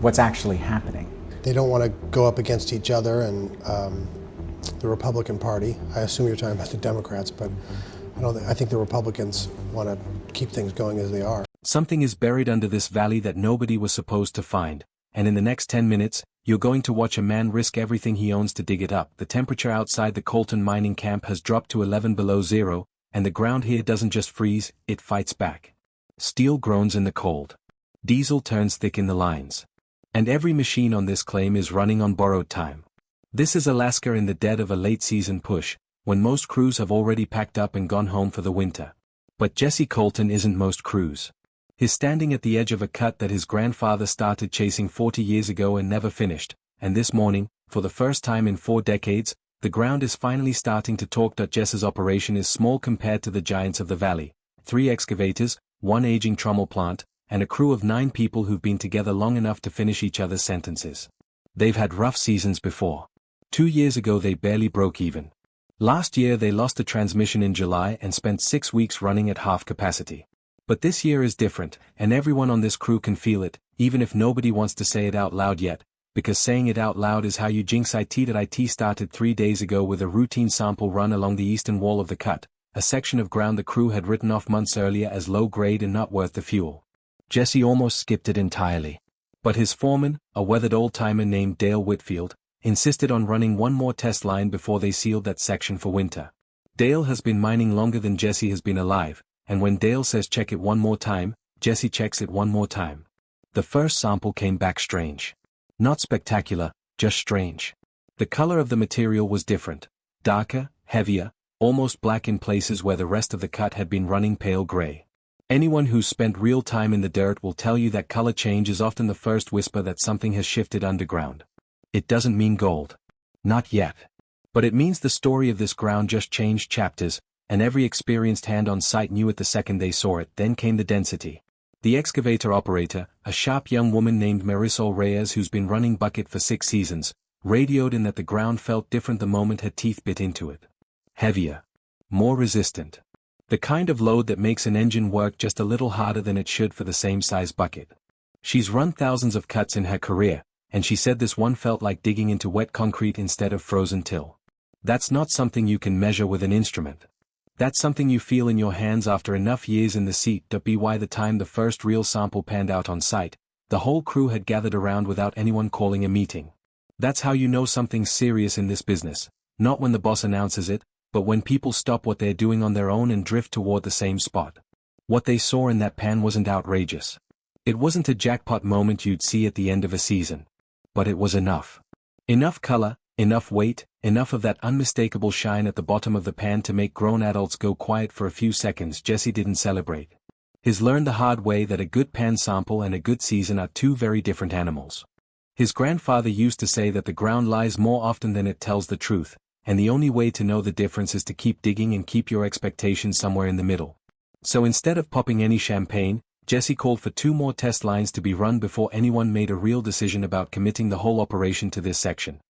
what's actually happening. They don't want to go up against each other and the Republican Party. I assume you're talking about the Democrats, but I think the Republicans want to keep things going as they are. Something is buried under this valley that nobody was supposed to find, and in the next 10 minutes, you're going to watch a man risk everything he owns to dig it up. The temperature outside the Colton mining camp has dropped to 11 below zero, and the ground here doesn't just freeze, it fights back. Steel groans in the cold. Diesel turns thick in the lines. And every machine on this claim is running on borrowed time. This is Alaska in the dead of a late-season push, when most crews have already packed up and gone home for the winter. But Jesse Colton isn't most crews. He's standing at the edge of a cut that his grandfather started chasing 40 years ago and never finished, and this morning, for the first time in 4 decades, the ground is finally starting to talk. Jesse's operation is small compared to the giants of the valley: 3 excavators, 1 aging trommel plant, and a crew of 9 people who've been together long enough to finish each other's sentences. They've had rough seasons before. 2 years ago they barely broke even. Last year they lost a transmission in July and spent 6 weeks running at half capacity. But this year is different, and everyone on this crew can feel it, even if nobody wants to say it out loud yet, because saying it out loud is how you jinx it. It started 3 days ago with a routine sample run along the eastern wall of the cut, a section of ground the crew had written off months earlier as low grade and not worth the fuel. Jesse almost skipped it entirely. But his foreman, a weathered old-timer named Dale Whitfield, insisted on running one more test line before they sealed that section for winter. Dale has been mining longer than Jesse has been alive, and when Dale says check it one more time, Jesse checks it one more time. The first sample came back strange. Not spectacular, just strange. The color of the material was different, darker, heavier, almost black in places where the rest of the cut had been running pale gray. Anyone who's spent real time in the dirt will tell you that color change is often the first whisper that something has shifted underground. It doesn't mean gold. Not yet. But it means the story of this ground just changed chapters, and every experienced hand on site knew it the second they saw it. Then came the density. The excavator operator, a sharp young woman named Marisol Reyes who's been running bucket for 6 seasons, radioed in that the ground felt different the moment her teeth bit into it. Heavier. More resistant. The kind of load that makes an engine work just a little harder than it should for the same size bucket. She's run thousands of cuts in her career, and she said this one felt like digging into wet concrete instead of frozen till. That's not something you can measure with an instrument. That's something you feel in your hands after enough years in the seat. By the time the first real sample panned out on site, the whole crew had gathered around without anyone calling a meeting. That's how you know something's serious in this business, not when the boss announces it, but when people stop what they're doing on their own and drift toward the same spot. What they saw in that pan wasn't outrageous. It wasn't a jackpot moment you'd see at the end of a season. But it was enough. Enough color, enough weight, enough of that unmistakable shine at the bottom of the pan to make grown adults go quiet for a few seconds. Jesse didn't celebrate. He's learned the hard way that a good pan sample and a good season are 2 very different animals. His grandfather used to say that the ground lies more often than it tells the truth, and the only way to know the difference is to keep digging and keep your expectations somewhere in the middle. So instead of popping any champagne, Jesse called for 2 more test lines to be run before anyone made a real decision about committing the whole operation to this section.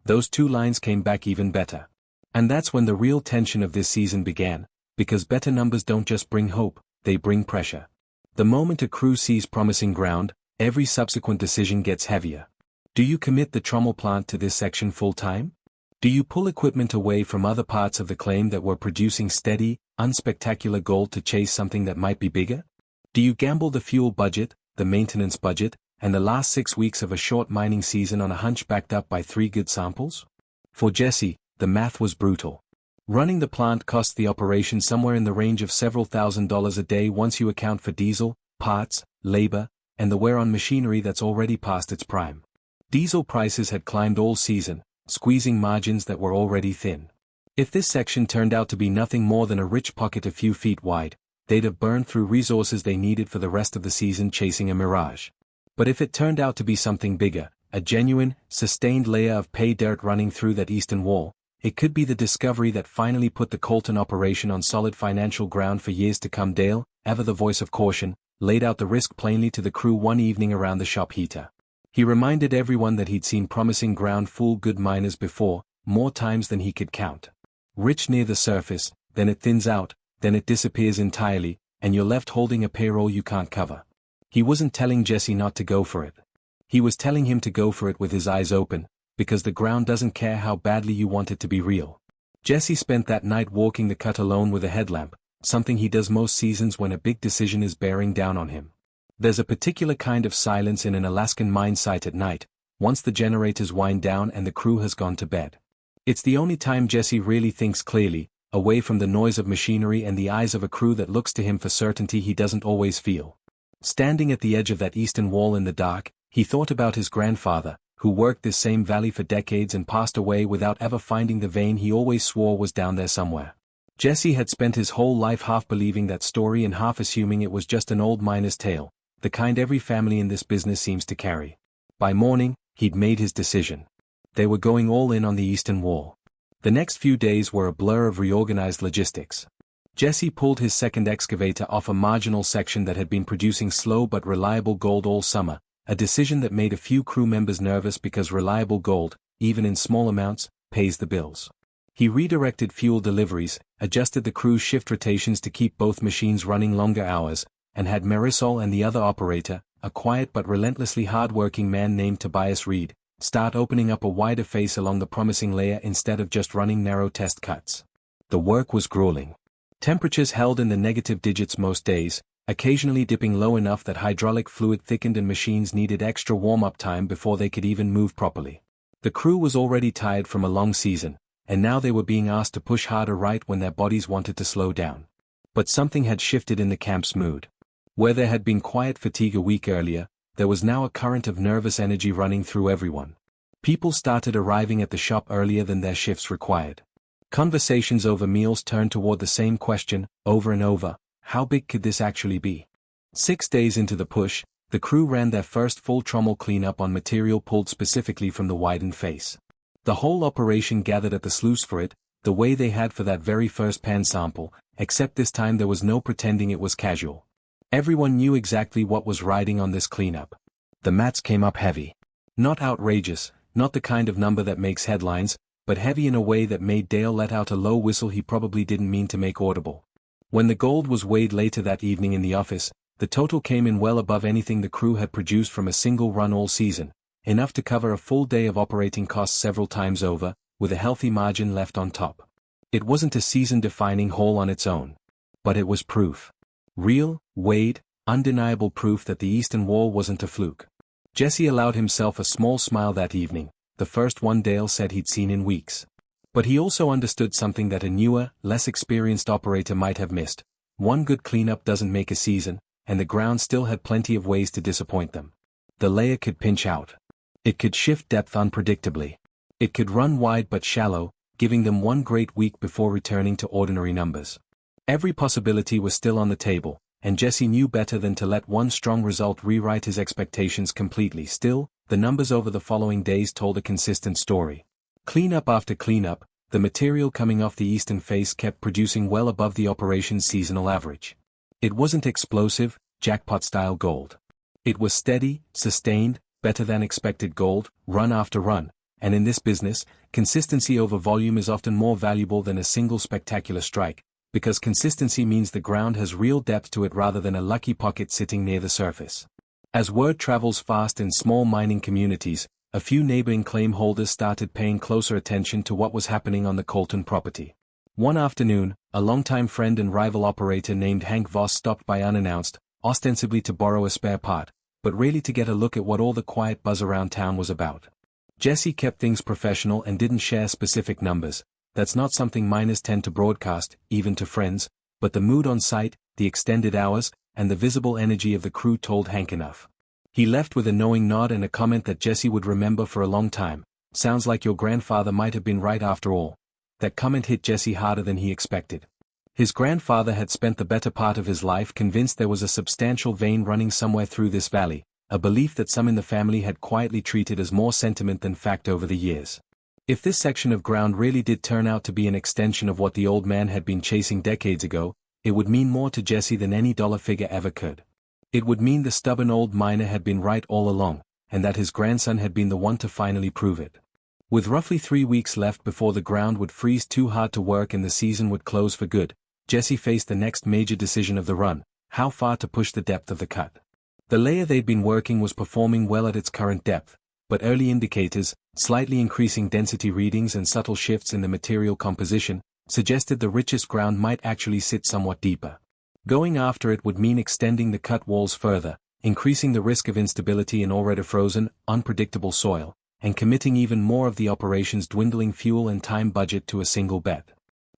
Those 2 lines came back even better. And that's when the real tension of this season began, because better numbers don't just bring hope, they bring pressure. The moment a crew sees promising ground, every subsequent decision gets heavier. Do you commit the trommel plant to this section full-time? Do you pull equipment away from other parts of the claim that were producing steady, unspectacular gold to chase something that might be bigger? Do you gamble the fuel budget, the maintenance budget, and the last 6 weeks of a short mining season on a hunch backed up by 3 good samples? For Jesse, the math was brutal. Running the plant cost the operation somewhere in the range of several $1,000s a day once you account for diesel, parts, labor, and the wear on machinery that's already past its prime. Diesel prices had climbed all season, squeezing margins that were already thin. If this section turned out to be nothing more than a rich pocket a few feet wide, they'd have burned through resources they needed for the rest of the season chasing a mirage. But if it turned out to be something bigger, a genuine, sustained layer of pay dirt running through that eastern wall, it could be the discovery that finally put the Colton operation on solid financial ground for years to come. Dale, ever the voice of caution, laid out the risk plainly to the crew one evening around the shop heater. He reminded everyone that he'd seen promising ground fool good miners before, more times than he could count. Rich near the surface, then it thins out, then it disappears entirely, and you're left holding a payroll you can't cover. He wasn't telling Jesse not to go for it. He was telling him to go for it with his eyes open, because the ground doesn't care how badly you want it to be real. Jesse spent that night walking the cut alone with a headlamp, something he does most seasons when a big decision is bearing down on him. There's a particular kind of silence in an Alaskan mine site at night, once the generators wind down and the crew has gone to bed. It's the only time Jesse really thinks clearly, away from the noise of machinery and the eyes of a crew that looks to him for certainty he doesn't always feel. Standing at the edge of that eastern wall in the dark, he thought about his grandfather, who worked this same valley for decades and passed away without ever finding the vein he always swore was down there somewhere. Jesse had spent his whole life half believing that story and half assuming it was just an old miner's tale, the kind every family in this business seems to carry. By morning, he'd made his decision. They were going all in on the eastern wall. The next few days were a blur of reorganized logistics. Jesse pulled his second excavator off a marginal section that had been producing slow but reliable gold all summer, a decision that made a few crew members nervous because reliable gold, even in small amounts, pays the bills. He redirected fuel deliveries, adjusted the crew's shift rotations to keep both machines running longer hours, and had Marisol and the other operator, a quiet but relentlessly hard-working man named Tobias Reed, start opening up a wider face along the promising layer instead of just running narrow test cuts. The work was grueling. Temperatures held in the negative digits most days, occasionally dipping low enough that hydraulic fluid thickened and machines needed extra warm-up time before they could even move properly. The crew was already tired from a long season, and now they were being asked to push harder right when their bodies wanted to slow down. But something had shifted in the camp's mood. Where there had been quiet fatigue a week earlier, there was now a current of nervous energy running through everyone. People started arriving at the shop earlier than their shifts required. Conversations over meals turned toward the same question, over and over: how big could this actually be? 6 days into the push, the crew ran their first full trommel cleanup on material pulled specifically from the widened face. The whole operation gathered at the sluice for it, the way they had for that very first pan sample, except this time there was no pretending it was casual. Everyone knew exactly what was riding on this cleanup. The mats came up heavy. Not outrageous, not the kind of number that makes headlines, but heavy in a way that made Dale let out a low whistle he probably didn't mean to make audible. When the gold was weighed later that evening in the office, the total came in well above anything the crew had produced from a single run all season, enough to cover a full day of operating costs several times over, with a healthy margin left on top. It wasn't a season-defining haul on its own. But it was proof. Real, weighed, undeniable proof that the Eastern Wall wasn't a fluke. Jesse allowed himself a small smile that evening, the first one Dale said he'd seen in weeks. But he also understood something that a newer, less experienced operator might have missed. One good cleanup doesn't make a season, and the ground still had plenty of ways to disappoint them. The layer could pinch out. It could shift depth unpredictably. It could run wide but shallow, giving them one great week before returning to ordinary numbers. Every possibility was still on the table, and Jesse knew better than to let one strong result rewrite his expectations completely. Still, the numbers over the following days told a consistent story. Cleanup after cleanup, the material coming off the eastern face kept producing well above the operation's seasonal average. It wasn't explosive, jackpot-style gold. It was steady, sustained, better than expected gold, run after run, and in this business, consistency over volume is often more valuable than a single spectacular strike, because consistency means the ground has real depth to it rather than a lucky pocket sitting near the surface. As word travels fast in small mining communities, a few neighboring claim holders started paying closer attention to what was happening on the Colton property. One afternoon, a longtime friend and rival operator named Hank Voss stopped by unannounced, ostensibly to borrow a spare part, but really to get a look at what all the quiet buzz around town was about. Jesse kept things professional and didn't share specific numbers. That's not something miners tend to broadcast, even to friends, but the mood on site, the extended hours, and the visible energy of the crew told Hank enough. He left with a knowing nod and a comment that Jesse would remember for a long time. Sounds like your grandfather might have been right after all. That comment hit Jesse harder than he expected. His grandfather had spent the better part of his life convinced there was a substantial vein running somewhere through this valley, a belief that some in the family had quietly treated as more sentiment than fact over the years. If this section of ground really did turn out to be an extension of what the old man had been chasing decades ago, it would mean more to Jesse than any dollar figure ever could. It would mean the stubborn old miner had been right all along, and that his grandson had been the one to finally prove it. With roughly 3 weeks left before the ground would freeze too hard to work and the season would close for good, Jesse faced the next major decision of the run: how far to push the depth of the cut. The layer they'd been working was performing well at its current depth, but early indicators, slightly increasing density readings and subtle shifts in the material composition, suggested the richest ground might actually sit somewhat deeper. Going after it would mean extending the cut walls further, increasing the risk of instability in already frozen, unpredictable soil, and committing even more of the operation's dwindling fuel and time budget to a single bet.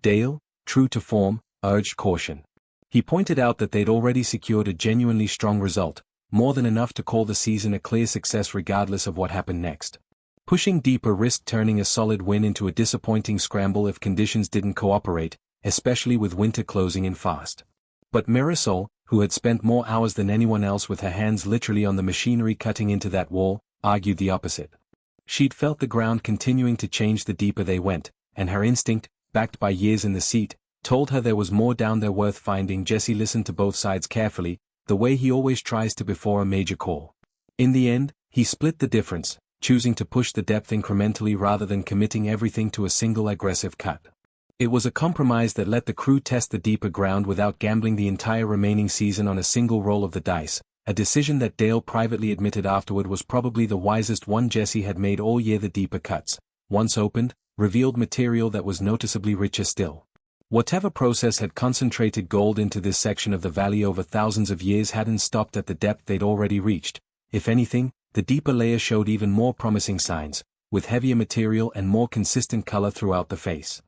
Dale, true to form, urged caution. He pointed out that they'd already secured a genuinely strong result, more than enough to call the season a clear success regardless of what happened next. Pushing deeper risked turning a solid win into a disappointing scramble if conditions didn't cooperate, especially with winter closing in fast. But Marisol, who had spent more hours than anyone else with her hands literally on the machinery cutting into that wall, argued the opposite. She'd felt the ground continuing to change the deeper they went, and her instinct, backed by years in the seat, told her there was more down there worth finding. Jesse listened to both sides carefully, the way he always tries to before a major call. In the end, he split the difference, choosing to push the depth incrementally rather than committing everything to a single aggressive cut. It was a compromise that let the crew test the deeper ground without gambling the entire remaining season on a single roll of the dice, a decision that Dale privately admitted afterward was probably the wisest one Jesse had made all year. The deeper cuts, once opened, revealed material that was noticeably richer still. Whatever process had concentrated gold into this section of the valley over thousands of years hadn't stopped at the depth they'd already reached. If anything, the deeper layer showed even more promising signs, with heavier material and more consistent color throughout the face.